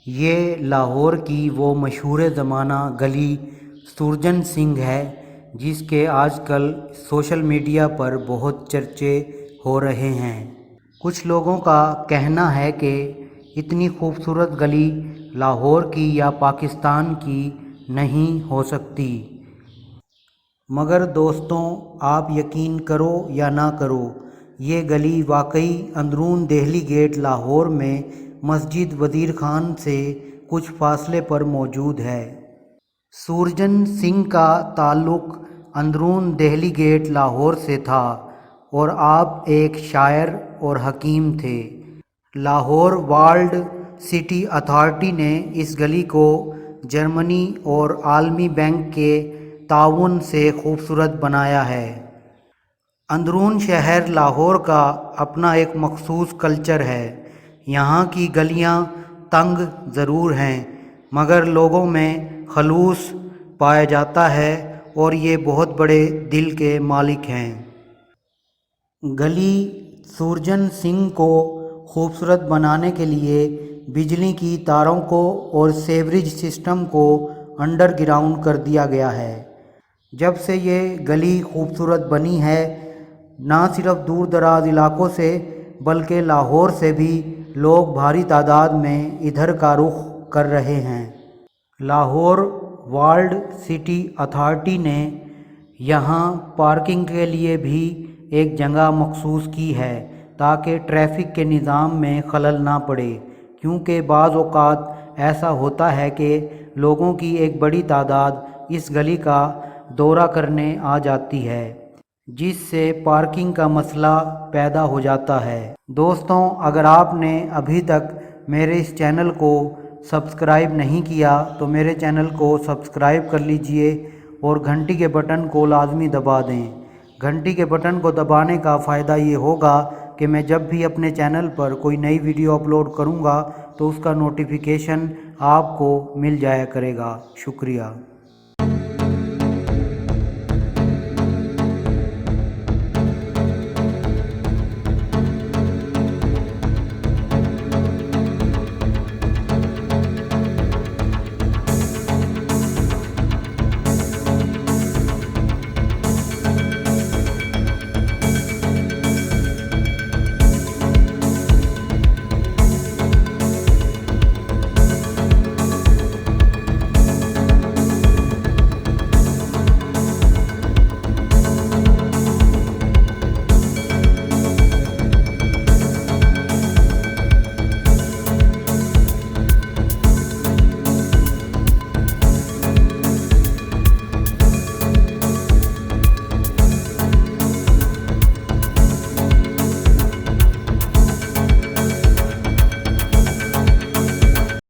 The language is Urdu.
یہ لاہور کی وہ مشہور زمانہ گلی سرجن سنگھ ہے جس کے آج کل سوشل میڈیا پر بہت چرچے ہو رہے ہیں۔ کچھ لوگوں کا کہنا ہے کہ اتنی خوبصورت گلی لاہور کی یا پاکستان کی نہیں ہو سکتی، مگر دوستوں آپ یقین کرو یا نہ کرو، یہ گلی واقعی اندرون دہلی گیٹ لاہور میں مسجد وزیر خان سے کچھ فاصلے پر موجود ہے۔ سرجن سنگھ کا تعلق اندرون دہلی گیٹ لاہور سے تھا اور آپ ایک شاعر اور حکیم تھے۔ لاہور ورلڈ سٹی اتھارٹی نے اس گلی کو جرمنی اور عالمی بینک کے تعاون سے خوبصورت بنایا ہے۔ اندرون شہر لاہور کا اپنا ایک مخصوص کلچر ہے۔ یہاں کی گلیاں تنگ ضرور ہیں مگر لوگوں میں خلوص پایا جاتا ہے اور یہ بہت بڑے دل کے مالک ہیں۔ گلی سرجن سنگھ کو خوبصورت بنانے کے لیے بجلی کی تاروں کو اور سیوریج سسٹم کو انڈر گراؤنڈ کر دیا گیا ہے۔ جب سے یہ گلی خوبصورت بنی ہے، نہ صرف دور دراز علاقوں سے بلکہ لاہور سے بھی لوگ بھاری تعداد میں ادھر کا رخ کر رہے ہیں۔ لاہور ورلڈ سٹی اتھارٹی نے یہاں پارکنگ کے لیے بھی ایک جگہ مخصوص کی ہے تاکہ ٹریفک کے نظام میں خلل نہ پڑے، کیونکہ بعض اوقات ایسا ہوتا ہے کہ لوگوں کی ایک بڑی تعداد اس گلی کا دورہ کرنے آ جاتی ہے، جس سے پارکنگ کا مسئلہ پیدا ہو جاتا ہے۔ دوستوں اگر آپ نے ابھی تک میرے اس چینل کو سبسکرائب نہیں کیا تو میرے چینل کو سبسکرائب کر لیجئے اور گھنٹی کے بٹن کو لازمی دبا دیں۔ گھنٹی کے بٹن کو دبانے کا فائدہ یہ ہوگا کہ میں جب بھی اپنے چینل پر کوئی نئی ویڈیو اپلوڈ کروں گا تو اس کا نوٹیفیکیشن آپ کو مل جایا کرے گا۔ شکریہ۔